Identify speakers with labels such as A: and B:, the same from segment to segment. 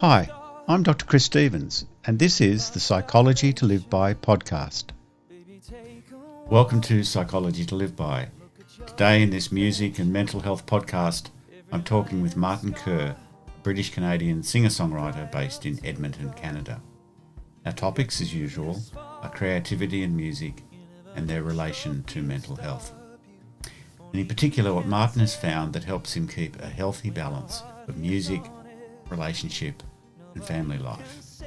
A: Hi, I'm Dr. Chris Stevens, and this is the Psychology to Live By podcast. Welcome to Psychology to Live By. Today in this music and mental health podcast, I'm talking with Martin Kerr, a British-Canadian singer-songwriter based in Edmonton, Canada. Our topics, as usual, are creativity and music and their relation to mental health. And in particular, what Martin has found that helps him keep a healthy balance of music, relationship and family life.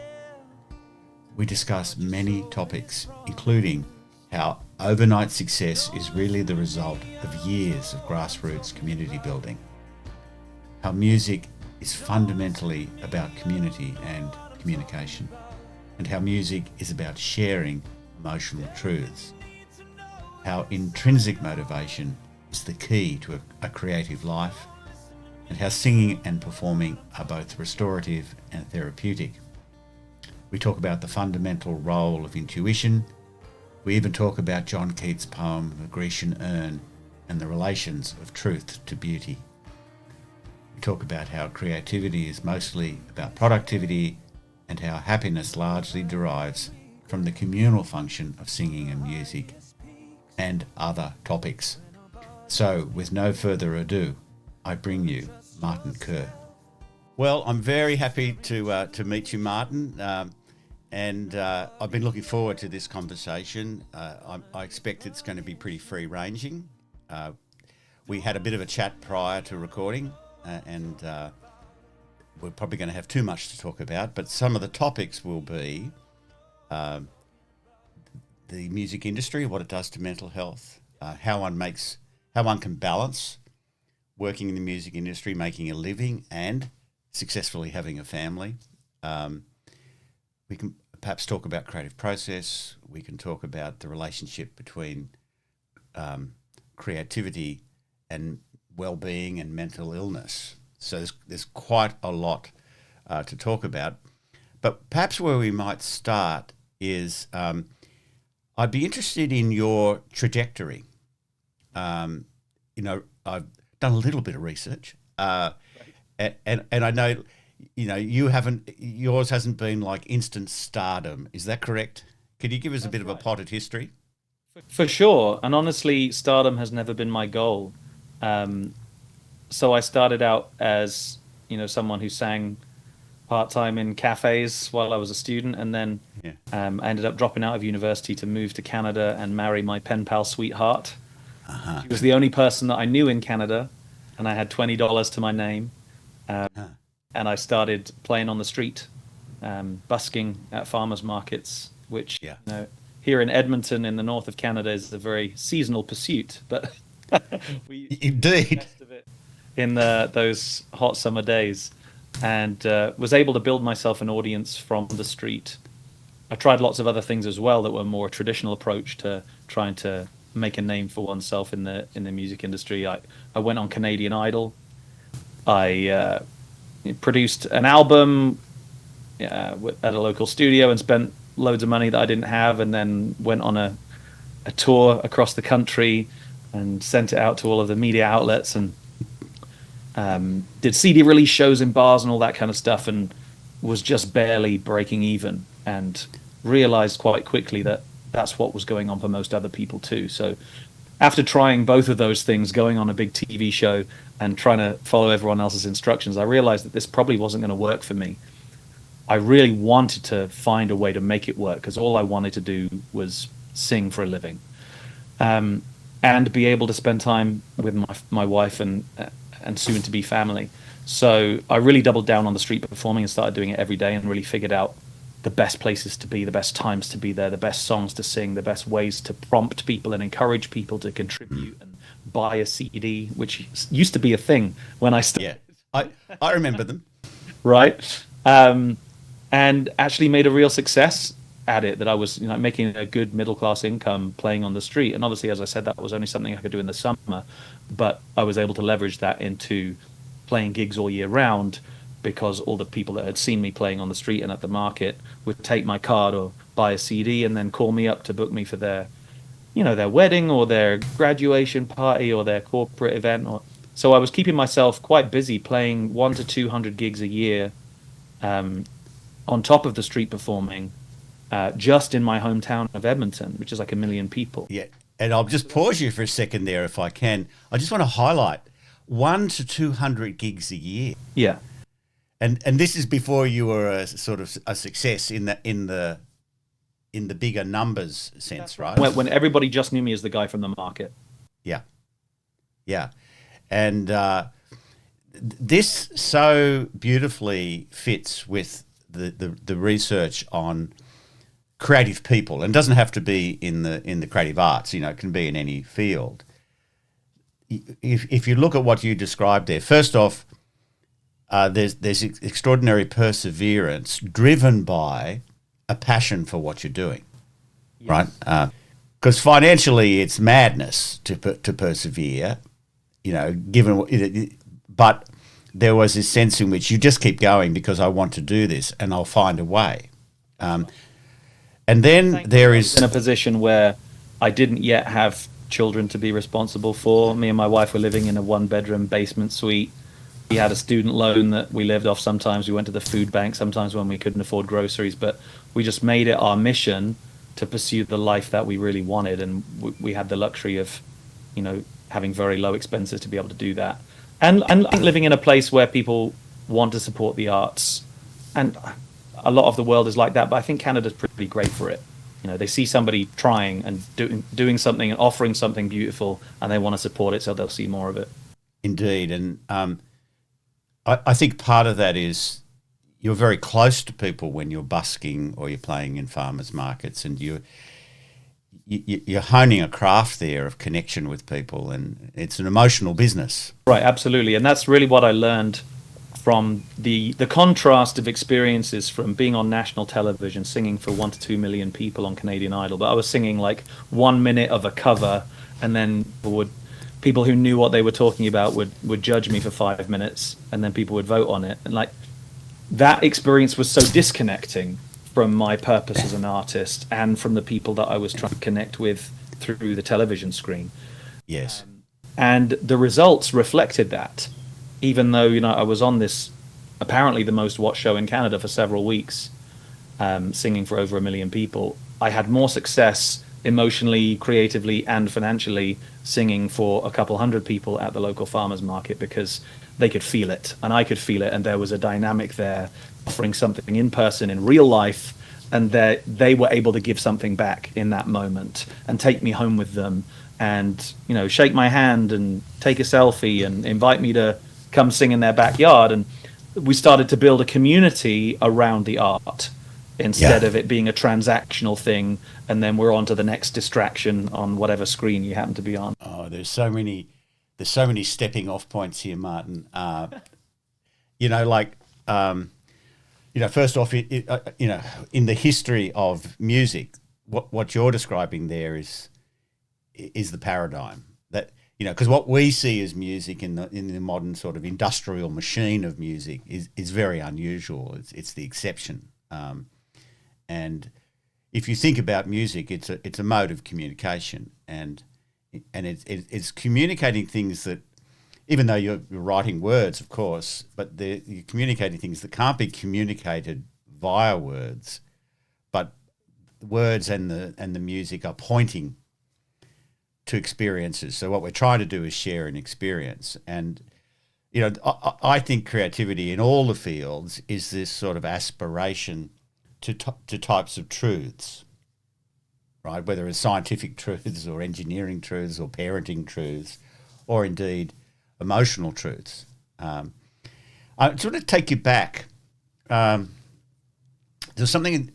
A: We discuss many topics, including how overnight success is really the result of years of grassroots community building, how music is fundamentally about community and communication, and how music is about sharing emotional truths, how intrinsic motivation is the key to a creative life, and how singing and performing are both restorative and therapeutic. We talk about the fundamental role of intuition. We even talk about John Keats' poem, The Grecian Urn, and the relations of truth to beauty. We talk about how creativity is mostly about productivity and how happiness largely derives from the communal function of singing and music, and other topics. So, with no further ado, I bring you Martin Kerr. Well, I'm very happy to meet you, Martin, and I've been looking forward to this conversation. I expect it's going to be pretty free-ranging. We had a bit of a chat prior to recording, and we're probably going to have too much to talk about, but some of the topics will be the music industry, what it does to mental health, how one can balance working in the music industry, making a living and successfully having a family. We can perhaps talk about creative process. We can talk about the relationship between creativity and wellbeing and mental illness. So there's quite a lot to talk about. But perhaps where we might start is I'd be interested in your trajectory. I've done a little bit of research, and I know, yours hasn't been like instant stardom. Is that correct? Could you give us a bit of a potted history?
B: For sure. And honestly, stardom has never been my goal. So I started out as, someone who sang part-time in cafes while I was a student. And then I ended up dropping out of university to move to Canada and marry my pen pal sweetheart.
A: Uh-huh.
B: She was the only person that I knew in Canada, and I had $20 to my name. And I started playing on the street, busking at farmers markets, which, here in Edmonton in the north of Canada is a very seasonal pursuit. But we
A: Indeed.
B: made the best of it in those hot summer days, and was able to build myself an audience from the street. I tried lots of other things as well that were more traditional approach to trying to make a name for oneself in the music industry. I went on Canadian Idol. I produced an album at a local studio and spent loads of money that I didn't have, and then went on a tour across the country and sent it out to all of the media outlets, and did CD release shows in bars and all that kind of stuff, and was just barely breaking even, and realized quite quickly that that's what was going on for most other people too. So after trying both of those things, going on a big TV show and trying to follow everyone else's instructions, I realized that this probably wasn't going to work for me. I really wanted to find a way to make it work, because all I wanted to do was sing for a living, and be able to spend time with my wife and soon to be family. So I really doubled down on the street performing and started doing it every day, and really figured out the best places to be, the best times to be there, the best songs to sing, the best ways to prompt people and encourage people to contribute and buy a CD, which used to be a thing when I started.
A: Yeah, I remember them.
B: Right. And actually made a real success at it, that I was making a good middle class income playing on the street. And obviously, as I said, that was only something I could do in the summer, but I was able to leverage that into playing gigs all year round, because all the people that had seen me playing on the street and at the market would take my card or buy a CD and then call me up to book me for their wedding or their graduation party or their corporate event. So I was keeping myself quite busy playing 100 to 200 gigs a year on top of the street performing, just in my hometown of Edmonton, which is like 1 million people.
A: Yeah. And I'll just pause you for a second there if I can. I just want to highlight 1 to 200 gigs a year.
B: Yeah.
A: And this is before you were a sort of a success in the bigger numbers sense, right?
B: When everybody just knew me as the guy from the market.
A: Yeah. Yeah. And this so beautifully fits with the research on creative people, and doesn't have to be in the creative arts, it can be in any field. If you look at what you described there, first off, there's extraordinary perseverance driven by a passion for what you're doing, yes. Right? Because financially it's madness to persevere, but there was this sense in which you just keep going because I want to do this and I'll find a way. And then there is...
B: in a position where I didn't yet have children to be responsible for. Me and my wife were living in a 1-bedroom basement suite. We had a student loan that we lived off sometimes. We went to the food bank sometimes when we couldn't afford groceries, but we just made it our mission to pursue the life that we really wanted, and we had the luxury of, having very low expenses to be able to do that. And living in a place where people want to support the arts. And a lot of the world is like that, but I think Canada's pretty great for it. They see somebody trying and doing something and offering something beautiful, and they want to support it, so they'll see more of it.
A: Indeed. And I think part of that is you're very close to people when you're busking or you're playing in farmers markets, and you're honing a craft there of connection with people, and it's an emotional business.
B: Right, absolutely. And that's really what I learned from the contrast of experiences from being on national television, singing for 1 to 2 million people on Canadian Idol. But I was singing like 1 minute of a cover, and then people who knew what they were talking about would judge me for 5 minutes, and then people would vote on it. And like that experience was so disconnecting from my purpose as an artist and from the people that I was trying to connect with through the television screen.
A: Yes.
B: And the results reflected that. Even though, I was on this, apparently the most watched show in Canada for several weeks, singing for over 1 million people, I had more success emotionally, creatively, and financially singing for a couple hundred people at the local farmers market, because they could feel it and I could feel it, and there was a dynamic there, offering something in person in real life, and they were able to give something back in that moment and take me home with them and, shake my hand and take a selfie and invite me to come sing in their backyard. And we started to build a community around the art instead of it being a transactional thing, and then we're on to the next distraction on whatever screen you happen to be on.
A: Oh, there's so many stepping off points here, Martin. First off, in the history of music, what you're describing there is the paradigm that, because what we see as music in the modern sort of industrial machine of music is very unusual. It's the exception. And if you think about music, it's a mode of communication, and it's communicating things that, even though you're writing words, of course, but you're communicating things that can't be communicated via words, but words and the music are pointing to experiences. So what we're trying to do is share an experience. And, I think creativity in all the fields is this sort of aspiration to types of truths, right? Whether it's scientific truths or engineering truths or parenting truths, or indeed emotional truths. I just want to take you back. There's something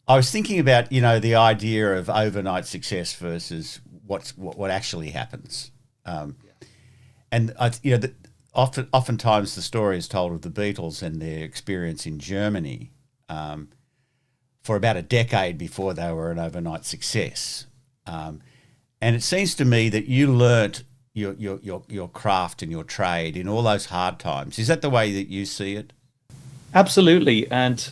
A: I was thinking about, the idea of overnight success versus what actually happens. And oftentimes the story is told of the Beatles and their experience in Germany for about a decade before they were an overnight success. And it seems to me that you learnt your craft and your trade in all those hard times. Is that the way that you see it?
B: Absolutely. And,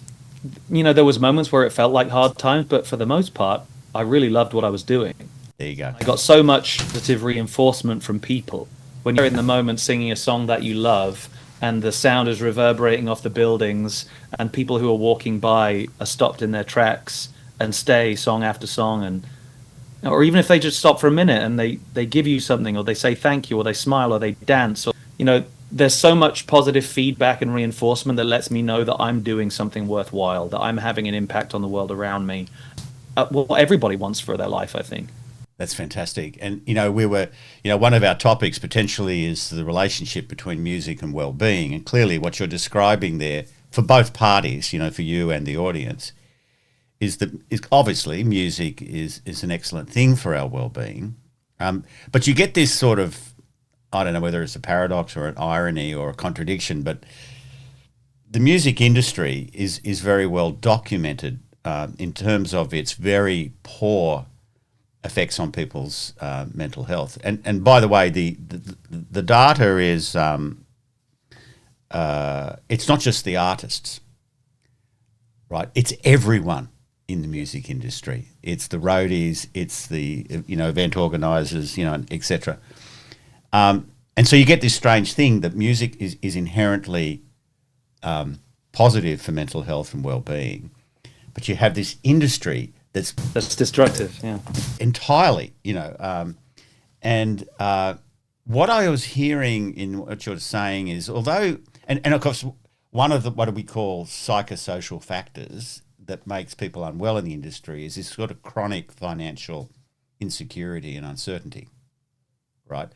B: there was moments where it felt like hard times, but for the most part, I really loved what I was doing.
A: There you go.
B: I got so much positive reinforcement from people. When you're in the moment singing a song that you love, and the sound is reverberating off the buildings, and people who are walking by are stopped in their tracks and stay song after song, and or even if they just stop for a minute and they give you something, or they say thank you, or they smile, or they dance, or there's so much positive feedback and reinforcement that lets me know that I'm doing something worthwhile, that I'm having an impact on the world around me. What everybody wants for their life, I think.
A: That's fantastic. And, we were, one of our topics potentially is the relationship between music and well-being. And clearly what you're describing there for both parties, for you and the audience, is obviously music is an excellent thing for our well-being. But you get this sort of, I don't know whether it's a paradox or an irony or a contradiction, but the music industry is very well documented in terms of its very poor effects on people's mental health. And by the way, the data is it's not just the artists, right? It's everyone in the music industry. It's the roadies, it's the event organisers, etc. And so you get this strange thing that music is inherently positive for mental health and well-being, but you have this industry that's
B: destructive, yeah,
A: entirely, and what I was hearing in what you're saying is, although, and of course, one of the, what do we call psychosocial factors that makes people unwell in the industry is this sort of chronic financial insecurity and uncertainty, right?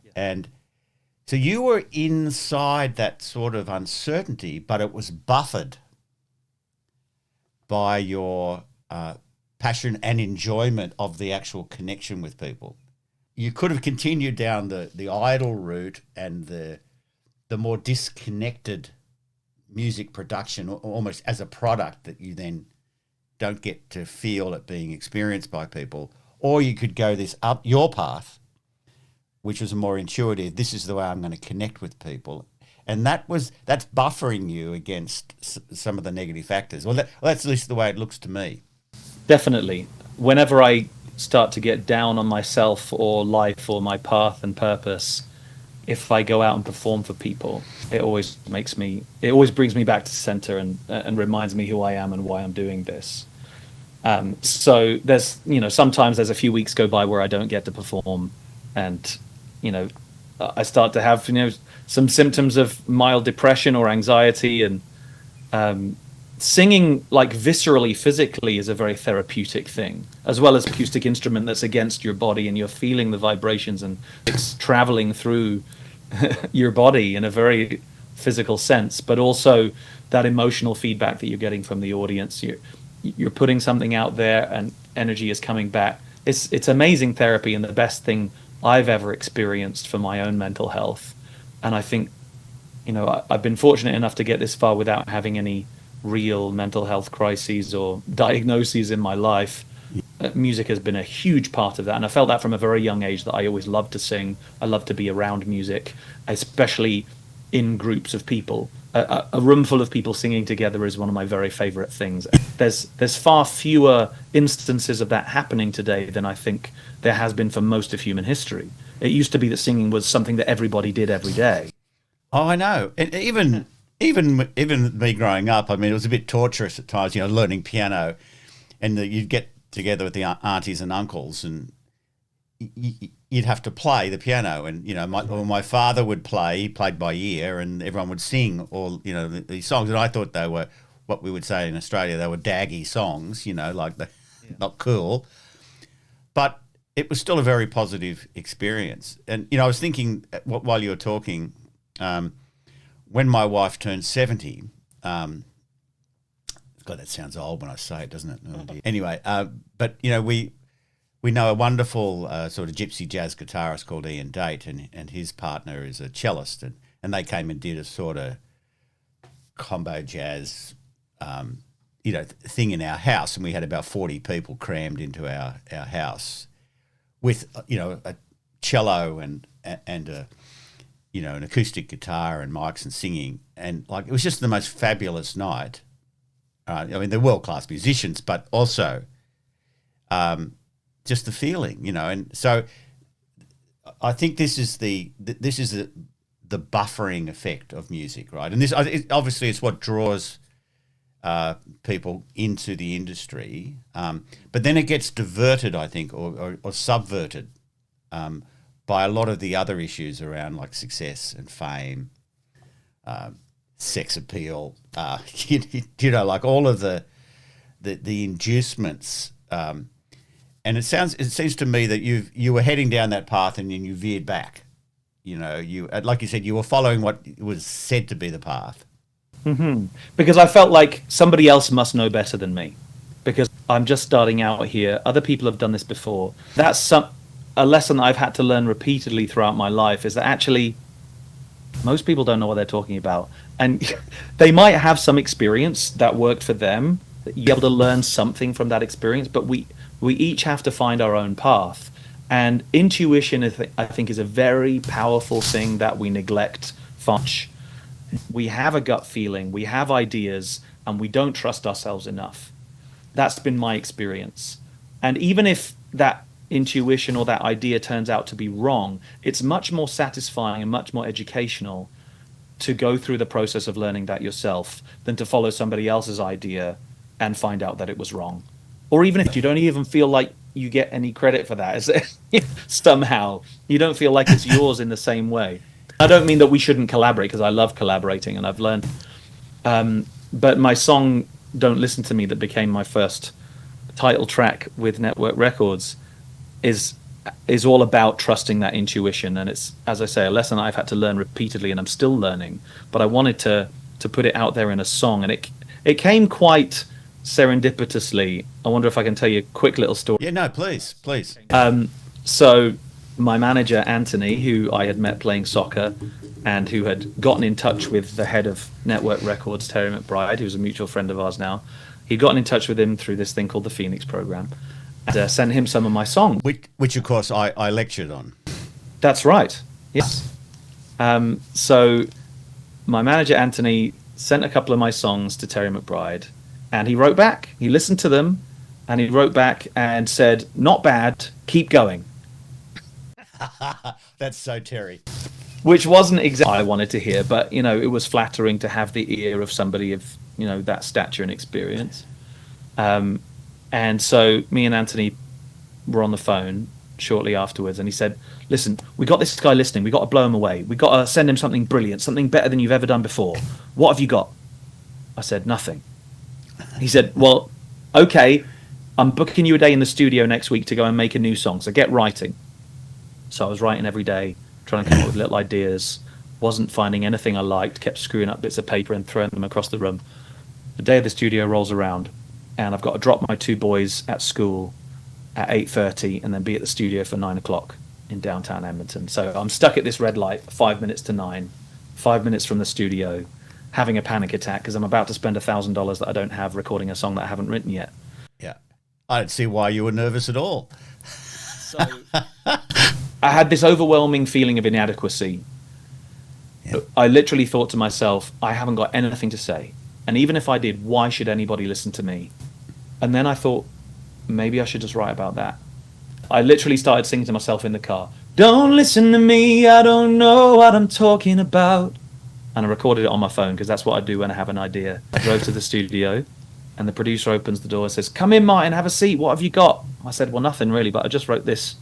A: Yeah. And so you were inside that sort of uncertainty, but it was buffered by your passion and enjoyment of the actual connection with people. You could have continued down the idle route and the more disconnected music production, almost as a product that you then don't get to feel it being experienced by people. Or you could go this up your path, which was a more intuitive, this is the way I'm going to connect with people. And that's buffering you against some of the negative factors. Well, that's at least the way it looks to me.
B: Definitely. Whenever I start to get down on myself or life or my path and purpose, if I go out and perform for people, it always brings me back to center and reminds me who I am and why I'm doing this. So there's, sometimes there's a few weeks go by where I don't get to perform, and, I start to have, some symptoms of mild depression or anxiety, and singing like viscerally, physically is a very therapeutic thing, as well as acoustic instrument that's against your body and you're feeling the vibrations and it's traveling through your body in a very physical sense, but also that emotional feedback that you're getting from the audience. You're putting something out there and energy is coming back. It's amazing therapy and the best thing I've ever experienced for my own mental health. And I think, I've been fortunate enough to get this far without having any real mental health crises or diagnoses in my life. Music has been a huge part of that, and I felt that from a very young age, that I always loved to sing. I love to be around music, especially in groups of people. A room full of people singing together is one of my very favorite things. There's far fewer instances of that happening today than I think there has been for most of human history. It used to be that singing was something that everybody did every day.
A: Oh, I know. And even me growing up, I mean, it was a bit torturous at times, learning piano, and you'd get together with the aunties and uncles, and you'd have to play the piano. And my father would play; he played by ear, and everyone would sing all these songs. And I thought they were what we would say in Australia, they were daggy songs, not cool, but it was still a very positive experience. And I was thinking while you were talking, when my wife turned 70. God, that sounds old when I say it, doesn't it? Oh, anyway, but we know a wonderful sort of gypsy jazz guitarist called Ian Date, and his partner is a cellist, and they came and did a sort of combo jazz, thing in our house, and we had about 40 people crammed into our house with a cello and a an acoustic guitar and mics and singing, and it was just the most fabulous night. I mean, they're world-class musicians, but also just the feeling, and so I think this is the the buffering effect of music, right? And this obviously it's what draws people into the industry, but then it gets diverted, I think, or subverted by a lot of the other issues around like success and fame, sex appeal, like all of the inducements. And it seems to me that you were heading down that path and then you veered back. You like you said, you were following what was said to be the path.
B: Mm-hmm. Because I felt like somebody else must know better than me, because I'm just starting out here. Other people have done this before. That's a lesson that I've had to learn repeatedly throughout my life, is that actually most people don't know what they're talking about. And they might have some experience that worked for them, that you're able to learn something from that experience, but we each have to find our own path. And intuition, I think, is a very powerful thing that we neglect far much. We have a gut feeling, we have ideas, and we don't trust ourselves enough. That's been my experience. And even if that intuition or that idea turns out to be wrong, it's much more satisfying and much more educational to go through the process of learning that yourself than to follow somebody else's idea and find out that it was wrong. Or even if you don't even feel like you get any credit for that, somehow you don't feel like it's yours in the same way. I don't mean that we shouldn't collaborate, because I love collaborating and I've learned. But my song "Don't Listen to Me," that became my first title track with Network Records, is all about trusting that intuition. And it's, as I say, a lesson I've had to learn repeatedly, and I'm still learning. But I wanted to put it out there in a song, and it came quite serendipitously. I wonder if I can tell you a quick little story.
A: Yeah, no, please.
B: So my manager, Anthony, who I had met playing soccer and who had gotten in touch with the head of Network Records, Terry McBride, who's a mutual friend of ours now, he'd gotten in touch with him through this thing called the Phoenix Program, and sent him some of my songs.
A: Which of course, I lectured on.
B: That's right, yes. So my manager, Anthony, sent a couple of my songs to Terry McBride, and he wrote back. He listened to them, and he wrote back and said, "Not bad, keep going."
A: That's so Terry.
B: Which wasn't exactly what I wanted to hear, but it was flattering to have the ear of somebody of that stature and experience. And so me and Anthony were on the phone shortly afterwards, and he said, "Listen, we got this guy listening. We got to blow him away. We got to send him something brilliant, something better than you've ever done before. What have you got?" I said, "Nothing." He said, "Well, okay, I'm booking you a day in the studio next week to go and make a new song, so get writing." So I was writing every day, trying to come up with little ideas, wasn't finding anything I liked, kept screwing up bits of paper and throwing them across the room. The day of the studio rolls around, and I've got to drop my two boys at school at 8:30 and then be at the studio for 9 o'clock in downtown Edmonton. So I'm stuck at this red light, 5 minutes to 9, 5 minutes from the studio, having a panic attack because I'm about to spend $1,000 that I don't have recording a song that I haven't written yet.
A: Yeah. I don't see why you were nervous at all.
B: So I had this overwhelming feeling of inadequacy. Yeah. I literally thought to myself, I haven't got anything to say. And even if I did, why should anybody listen to me? And then I thought, maybe I should just write about that. I literally started singing to myself in the car, "Don't listen to me, I don't know what I'm talking about." And I recorded it on my phone because that's what I do when I have an idea. I drove to the studio, and the producer opens the door and says, "Come in, Martin, have a seat. What have you got?" I said, "Well, nothing really, but I just wrote this."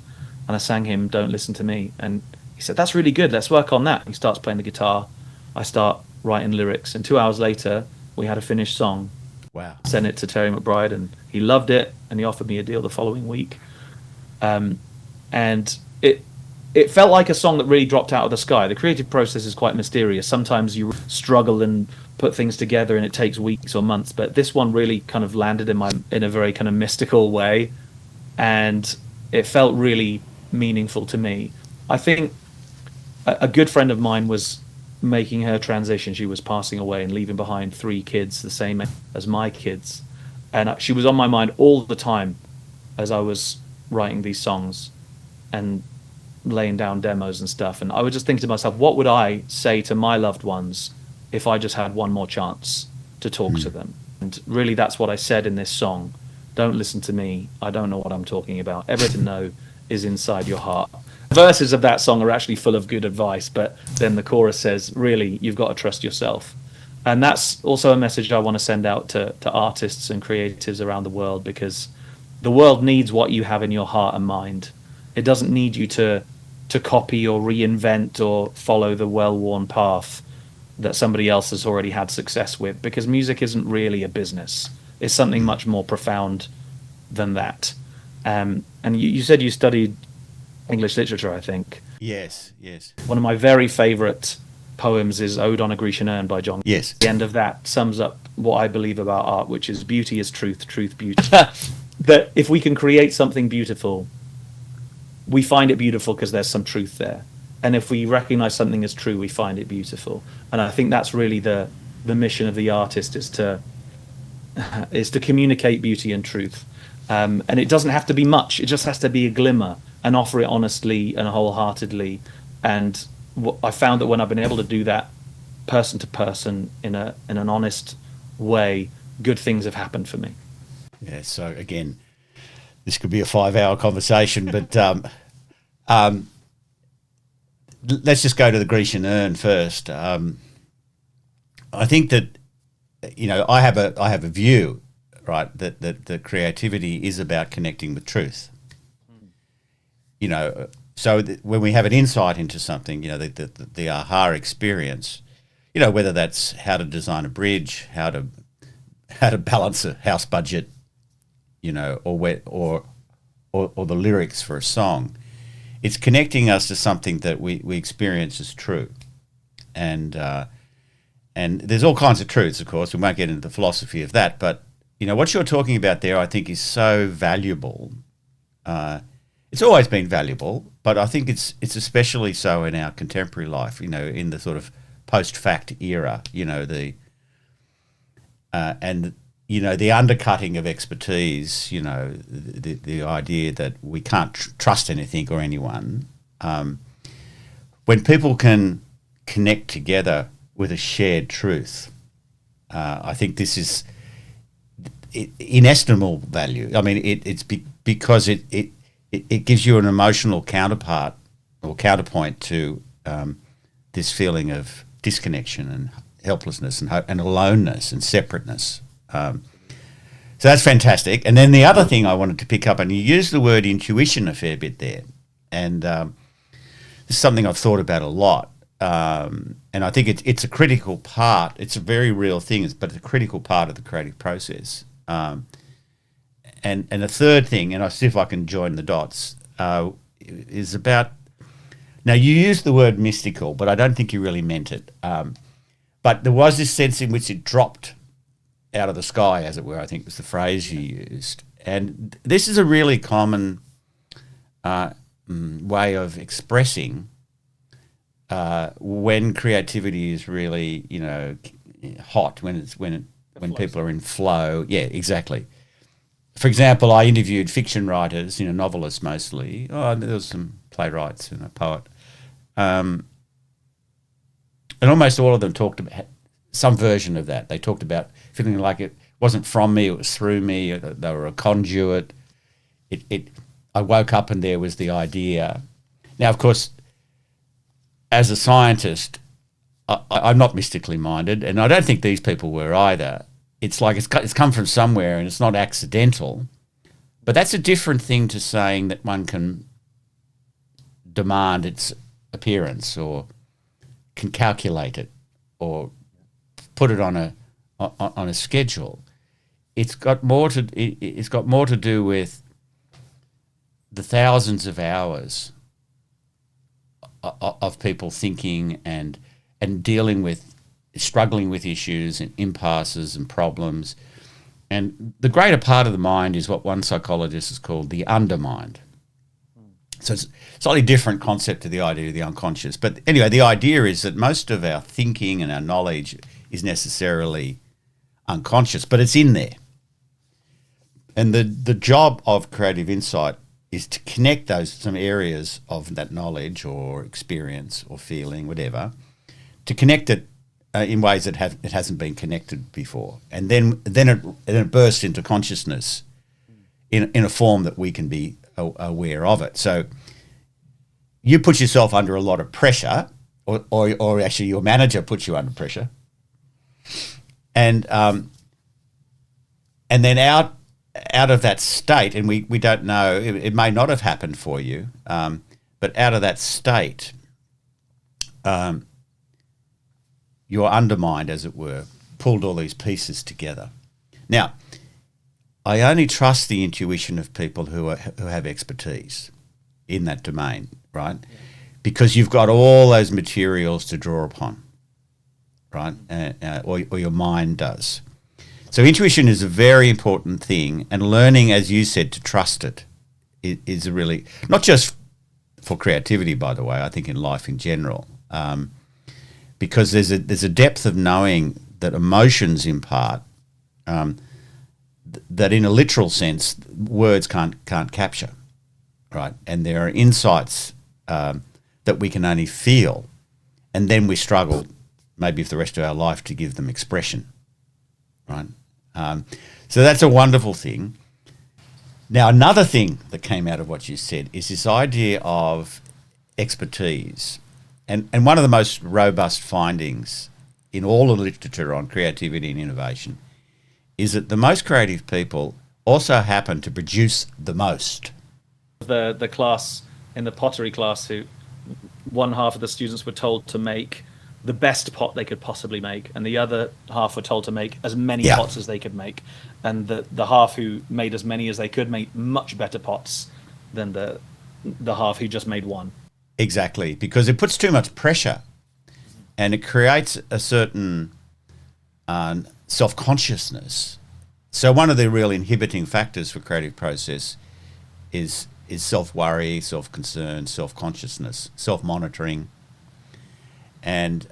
B: And I sang him "Don't Listen to Me." And he said, "That's really good. Let's work on that." He starts playing the guitar. I start writing lyrics. And 2 hours later, we had a finished song.
A: Wow.
B: Sent it to Terry McBride, and he loved it. And he offered me a deal the following week. And it felt like a song that really dropped out of the sky. The creative process is quite mysterious. Sometimes you struggle and put things together and it takes weeks or months. But this one really kind of landed in a very kind of mystical way. And it felt really meaningful to me. I think a good friend of mine was making her transition. She was passing away and leaving behind 3 kids, the same as my kids. And she was on my mind all the time as I was writing these songs and laying down demos and stuff. And I would just think to myself, what would I say to my loved ones if I just had one more chance to talk to them? And really, that's what I said in this song. Don't listen to me. I don't know what I'm talking about. Everything to know is inside your heart. verses of that song are actually full of good advice, but then the chorus says, really, you've got to trust yourself. And that's also a message I want to send out to artists and creatives around the world, because the world needs what you have in your heart and mind. It doesn't need you to copy or reinvent or follow the well-worn path that somebody else has already had success with, because music isn't really a business. It's something much more profound than that. And you said you studied English literature, I think.
A: Yes.
B: One of my very favourite poems is Ode on a Grecian Urn by John.
A: Yes.
B: The end of that sums up what I believe about art, which is beauty is truth, truth beauty. That if we can create something beautiful, we find it beautiful because there's some truth there. And if we recognize something as true, we find it beautiful. And I think that's really the mission of the artist, is to communicate beauty and truth. And it doesn't have to be much. It just has to be a glimmer, and offer it honestly and wholeheartedly. And I found that when I've been able to do that person to person in an honest way, good things have happened for me.
A: Yeah, so again, this could be a 5-hour conversation, but let's just go to the Grecian urn first. I think that, I have a view, right, that creativity is about connecting with truth. So when we have an insight into something, the aha experience, whether that's how to design a bridge, how to balance a house budget, or the lyrics for a song, it's connecting us to something that we experience as true. And there's all kinds of truths, of course. We won't get into the philosophy of that, but what you're talking about there, I think, is so valuable. It's always been valuable, but I think it's especially so in our contemporary life. In the sort of post-fact era. The undercutting of expertise. The idea that we can't trust anything or anyone. When people can connect together with a shared truth, I think this is inestimable value. I mean, it's because it gives you an emotional counterpart or counterpoint to this feeling of disconnection and helplessness and aloneness and separateness. So that's fantastic. And then the other thing I wanted to pick up, and you used the word intuition a fair bit there, and this is something I've thought about a lot. And I think it's a critical part. It's a very real thing, but it's a critical part of the creative process. And the third thing, and I'll see if I can join the dots, is about... Now, you used the word mystical, but I don't think you really meant it. But there was this sense in which it dropped out of the sky, as it were, I think was the phrase you used. And this is a really common way of expressing when creativity is really, hot, when people are in flow. Yeah, exactly. For example, I interviewed fiction writers, novelists mostly. There was some playwrights and a poet. And almost all of them talked about some version of that. They talked about feeling like it wasn't from me, it was through me. They were a conduit. I woke up and there was the idea. Now, of course, as a scientist, I'm not mystically minded, and I don't think these people were either. It's like it's come from somewhere and it's not accidental. But that's a different thing to saying that one can demand its appearance or can calculate it or put it on a schedule. It's got more to do with the thousands of hours of people thinking and dealing with, struggling with issues and impasses and problems. And the greater part of the mind is what one psychologist has called the undermind. So it's a slightly different concept to the idea of the unconscious. But anyway, the idea is that most of our thinking and our knowledge is necessarily unconscious, but it's in there. And the job of creative insight is to connect some areas of that knowledge or experience or feeling, whatever, to connect it in ways that it hasn't been connected before, and then it bursts into consciousness in a form that we can be aware of it. So, you put yourself under a lot of pressure, or actually your manager puts you under pressure, and then out of that state, and we don't know, it may not have happened for you, but out of that state, you're undermined, as it were, pulled all these pieces together. Now, I only trust the intuition of people who have expertise in that domain, right? Yeah. Because you've got all those materials to draw upon, right? Or your mind does. So intuition is a very important thing, and learning, as you said, to trust it is a really, not just for creativity, by the way, I think in life in general, because there's a depth of knowing that emotions impart that in a literal sense words can't capture, right? And there are insights that we can only feel, and then we struggle maybe for the rest of our life to give them expression, right? So that's a wonderful thing. Now, another thing that came out of what you said is this idea of expertise. And one of the most robust findings in all the literature on creativity and innovation is that the most creative people also happen to produce the most.
B: The class, in the pottery class, who one half of the students were told to make the best pot they could possibly make, and the other half were told to make as many pots as they could make. And the half who made as many as they could made much better pots than the half who just made one.
A: Exactly, because it puts too much pressure, and it creates a certain self-consciousness. So one of the real inhibiting factors for creative process is self-worry, self-concern, self-consciousness, self-monitoring. And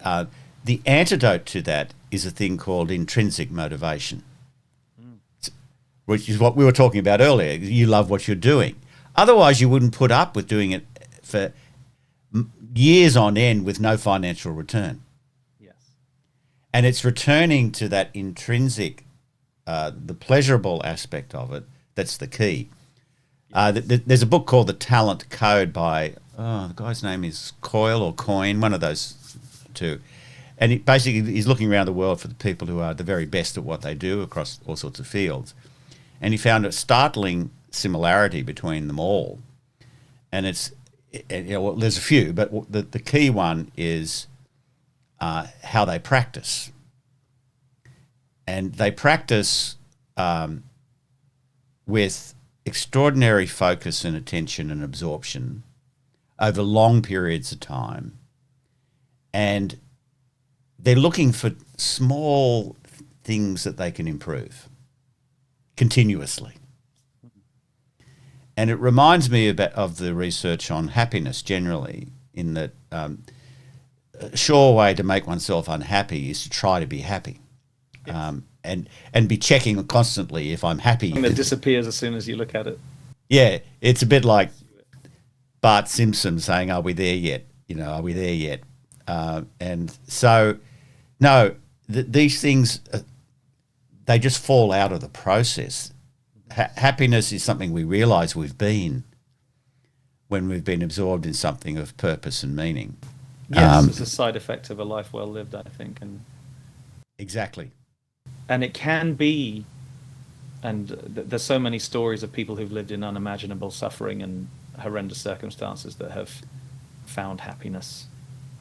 A: the antidote to that is a thing called intrinsic motivation, which is what we were talking about earlier. You love what you're doing. Otherwise, you wouldn't put up with doing it for years on end with no financial return.
B: Yes.
A: And it's returning to that intrinsic, the pleasurable aspect of it, that's the key. There's a book called The Talent Code by, the guy's name is Coyle or Coyne, one of those two. And he's looking around the world for the people who are the very best at what they do across all sorts of fields. And he found a startling similarity between them all. And there's a few, but the key one is how they practice. And they practice with extraordinary focus and attention and absorption over long periods of time. And they're looking for small things that they can improve continuously. And it reminds me of the research on happiness generally, in that a sure way to make oneself unhappy is to try to be happy. Yes. And be checking constantly if I'm happy.
B: And it disappears as soon as you look at it.
A: Yeah, it's a bit like Bart Simpson saying, "Are we there yet? Are we there yet?" And so, no, these things, they just fall out of the process. Happiness is something we realise we've been when we've been absorbed in something of purpose and meaning.
B: Yes, it's a side effect of a life well lived, I think. And
A: exactly.
B: And it can be, and there's so many stories of people who've lived in unimaginable suffering and horrendous circumstances that have found happiness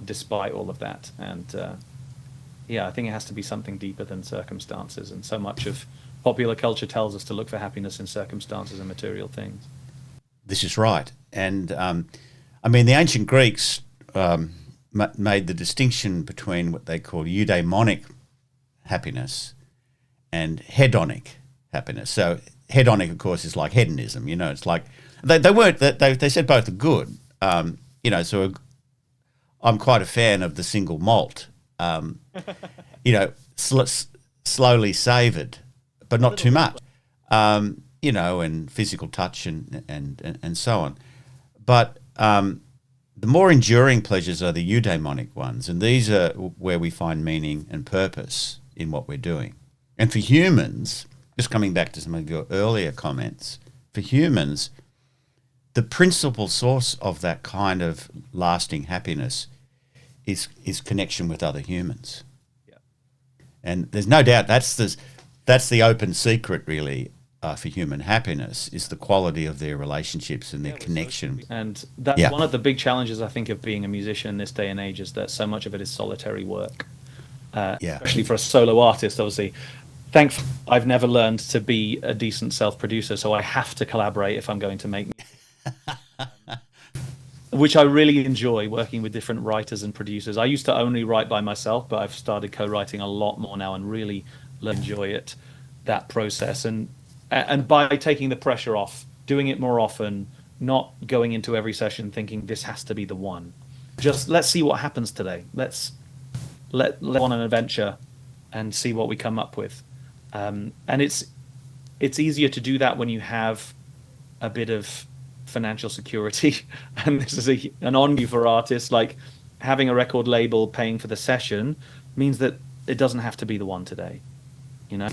B: despite all of that. And I think it has to be something deeper than circumstances. And so much of popular culture tells us to look for happiness in circumstances and material things.
A: This is right. And the ancient Greeks made the distinction between what they call eudaimonic happiness and hedonic happiness. So hedonic, of course, is like hedonism. It's like they said both are good. So I'm quite a fan of the single malt. Slowly savoured, but not too much. And physical touch and so on. But the more enduring pleasures are the eudaimonic ones, and these are where we find meaning and purpose in what we're doing. And for humans, just coming back to some of your earlier comments, for humans, the principal source of that kind of lasting happiness is connection with other humans.
B: Yeah.
A: And there's no doubt that's the open secret, really, for human happiness, is the quality of their relationships and their connection.
B: And that's one of the big challenges, I think, of being a musician in this day and age, is that so much of it is solitary work. Especially for a solo artist, obviously. Thankfully, I've never learned to be a decent self-producer, so I have to collaborate if I'm going to make music. Which I really enjoy, working with different writers and producers. I used to only write by myself, but I've started co-writing a lot more now and really enjoy it, that process. And by taking the pressure off, doing it more often, not going into every session thinking this has to be the one. Just let's see what happens today. Let's on an adventure and see what we come up with. And it's easier to do that when you have a bit of financial security. And this is an on-view for artists. Like, having a record label paying for the session means that it doesn't have to be the one today, you know?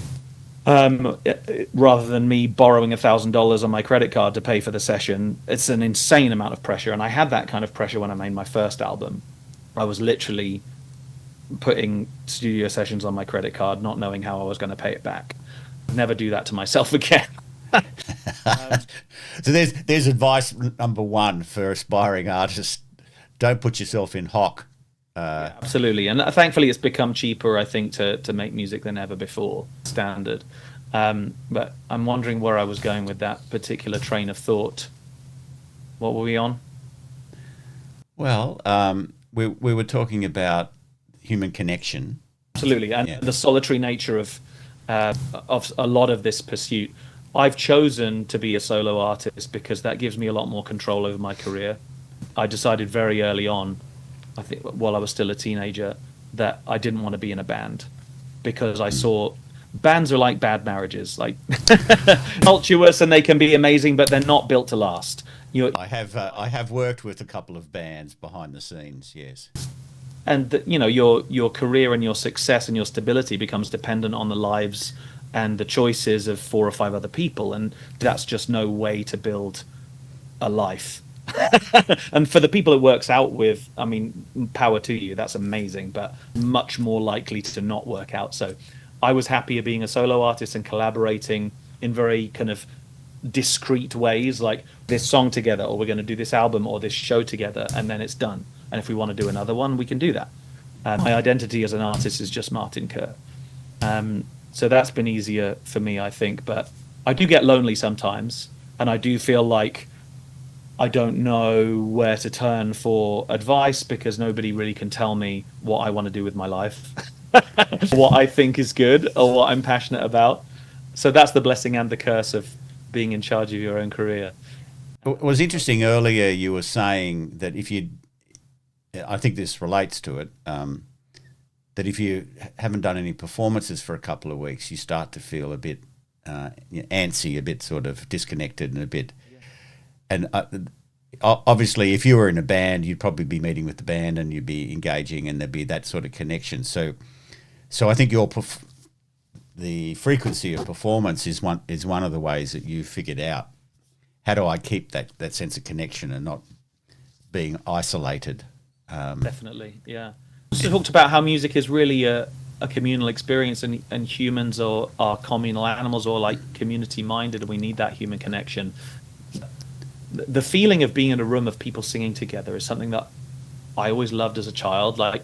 B: Rather than me borrowing $1,000 on my credit card to pay for the session, it's an insane amount of pressure. And I had that kind of pressure when I made my first album. I was literally putting studio sessions on my credit card, not knowing how I was going to pay it back. Never do that to myself again.
A: So there's advice number one for aspiring artists: don't put yourself in hock.
B: Yeah, absolutely. And thankfully it's become cheaper, I think, to make music than ever before, standard. But I'm wondering where I was going with that particular train of thought. What were we on?
A: Well, we were talking about human connection.
B: Absolutely. And the solitary nature of a lot of this pursuit. I've chosen to be a solo artist because that gives me a lot more control over my career. I decided very early on, I think while I was still a teenager, that I didn't want to be in a band, because I saw bands are like bad marriages, like tumultuous, and they can be amazing, but they're not built to last.
A: I have worked with a couple of bands behind the scenes, yes.
B: And your career and your success and your stability becomes dependent on the lives and the choices of 4 or 5 other people, and that's just no way to build a life. And for the people it works out with, I mean, power to you, that's amazing, but much more likely to not work out. So I was happier being a solo artist and collaborating in very kind of discrete ways, like this song together, or we're going to do this album or this show together, and then it's done. And if we want to do another one, we can do that. My identity as an artist is just Martin Kerr. So that's been easier for me, I think. But I do get lonely sometimes, and I do feel like I don't know where to turn for advice, because nobody really can tell me what I want to do with my life, what I think is good, or what I'm passionate about. So that's the blessing and the curse of being in charge of your own career.
A: It was interesting earlier you were saying that I think this relates to it, that if you haven't done any performances for a couple of weeks, you start to feel a bit antsy, a bit sort of disconnected, and a bit... And obviously, if you were in a band, you'd probably be meeting with the band and you'd be engaging, and there'd be that sort of connection. So I think the frequency of performance is one of the ways that you figured out, how do I keep that sense of connection and not being isolated?
B: Definitely, yeah. So talked about how music is really a communal experience, and humans are communal animals, or like community minded, and we need that human connection. The feeling of being in a room of people singing together is something that I always loved as a child. Like,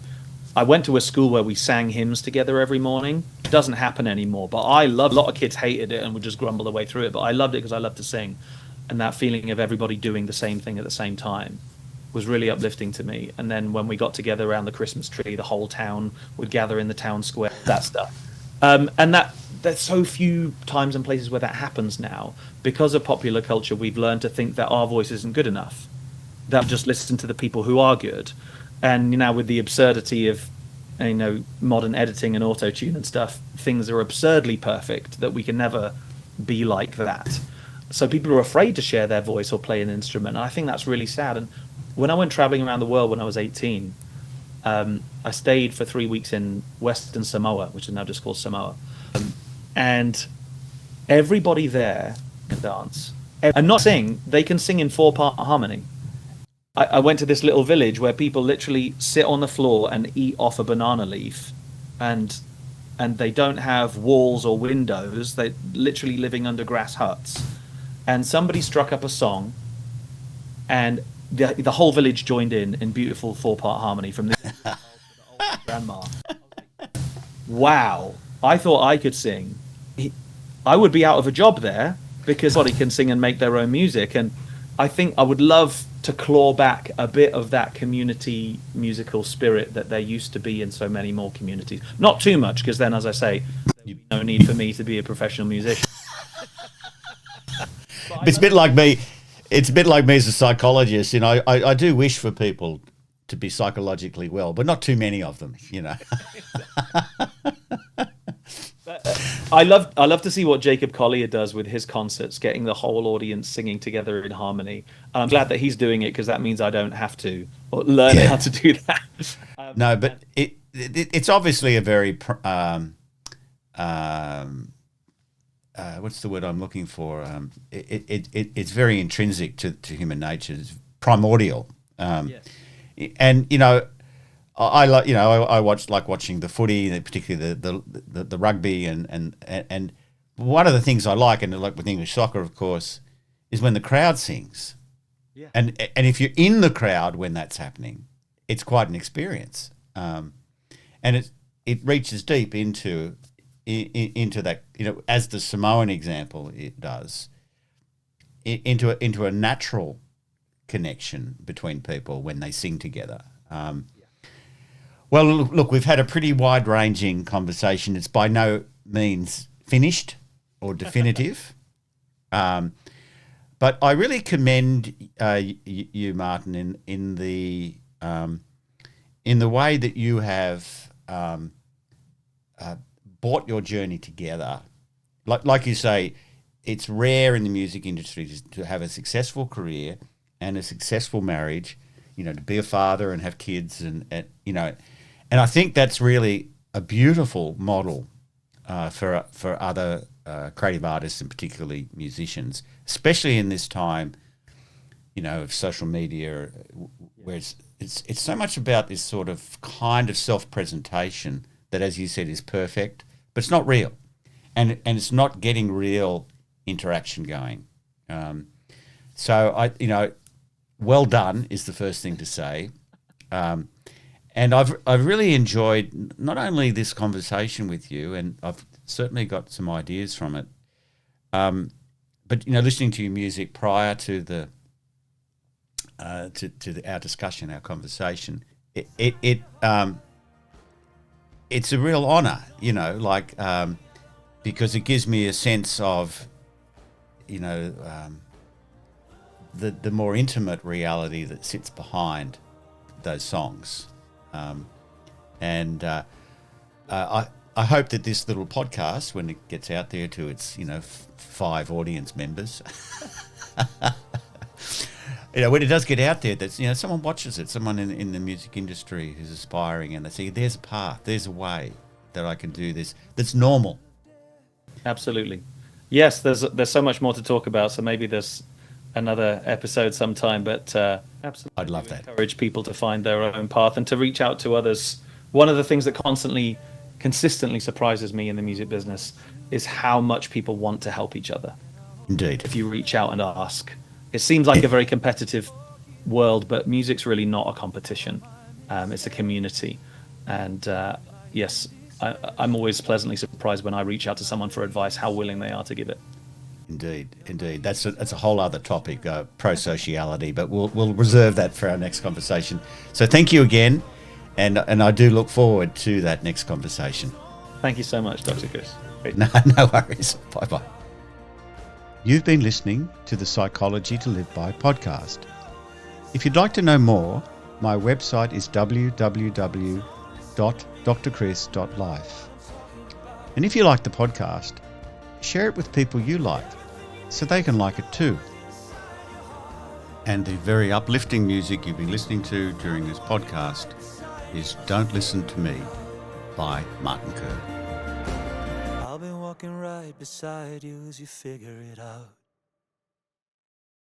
B: I went to a school where we sang hymns together every morning. It doesn't happen anymore, but I loved. A lot of kids hated it and would just grumble their way through it, but I loved it because I loved to sing, and that feeling of everybody doing the same thing at the same time was really uplifting to me. And then when we got together around the Christmas tree, the whole town would gather in the town square, that stuff. And there's so few times and places where that happens now. Because of popular culture, we've learned to think that our voice isn't good enough, that we just listen to the people who are good. And now with the absurdity of modern editing and auto-tune and stuff, things are absurdly perfect that we can never be like that. So people are afraid to share their voice or play an instrument. And I think that's really sad. And when I went traveling around the world when I was 18, I stayed for 3 weeks in Western Samoa, which is now just called Samoa. And everybody there can dance. and not sing. They can sing in 4-part harmony. I went to this little village where people literally sit on the floor and eat off a banana leaf, and they don't have walls or windows. They're literally living under grass huts. And somebody struck up a song, and the whole village joined in beautiful 4-part harmony from this old grandma. Wow, I thought I could sing. I would be out of a job there, because everybody can sing and make their own music. And I think I would love to claw back a bit of that community musical spirit that there used to be in so many more communities. Not too much, because then, as I say, there'd be no need for me to be a professional musician.
A: It's a bit like me. It's a bit like me as a psychologist. You know, I do wish for people to be psychologically well, but not too many of them, you know.
B: I love to see what Jacob Collier does with his concerts, getting the whole audience singing together in harmony. And I'm glad that he's doing it, because that means I don't have to learn how to do that.
A: No, but it's obviously a very what's the word I'm looking for? It's very intrinsic to human nature. It's primordial.
B: Yes.
A: And you know, I like watching the footy, particularly the rugby, and one of the things I like, and like with English soccer, of course, is when the crowd sings.
B: Yeah.
A: And if you're in the crowd when that's happening, it's quite an experience. And it reaches deep into that, you know, as the Samoan example it does, into a natural connection between people when they sing together. Well, look, we've had a pretty wide-ranging conversation. It's by no means finished or definitive, but I really commend you, Martin, in the way that you have brought your journey together. Like you say, it's rare in the music industry to have a successful career and a successful marriage, you know, to be a father and have kids, and you know, and I think that's really a beautiful model for other creative artists, and particularly musicians, especially in this time, you know, of social media, where it's so much about this sort of kind of self-presentation that, as you said, is perfect, but it's not real, and it's not getting real interaction going. So you know, well done is the first thing to say. And I've really enjoyed not only this conversation with you, and I've certainly got some ideas from it, but you know, listening to your music prior to the our discussion, our conversation, it's a real honour, you know, like because it gives me a sense of, you know, the more intimate reality that sits behind those songs. And I hope that this little podcast, when it gets out there to its, you know, 5 audience members, you know, when it does get out there, that's, you know, someone watches it, someone in the music industry who's aspiring, and they see there's a path, there's a way that I can do this that's normal.
B: Absolutely. Yes, there's so much more to talk about, so maybe there's another episode sometime, but absolutely,
A: I'd love that.
B: Encourage people to find their own path and to reach out to others. One of the things that consistently surprises me in the music business is how much people want to help each other.
A: Indeed.
B: If you reach out and ask. It seems like a very competitive world, but music's really not a competition. It's a community. And yes, I'm always pleasantly surprised when I reach out to someone for advice, how willing they are to give it.
A: Indeed. That's a whole other topic, pro-sociality, but we'll reserve that for our next conversation. So thank you again, and I do look forward to that next conversation.
B: Thank you so much, Dr. Chris. Great.
A: No worries. Bye-bye. You've been listening to the Psychology to Live By podcast. If you'd like to know more, my website is www.drchris.life. And if you like the podcast, share it with people you like, so they can like it too. And the very uplifting music you've been listening to during this podcast is Don't Listen to Me by Martin Kerr.
C: I'll be walking right beside you as you figure it out.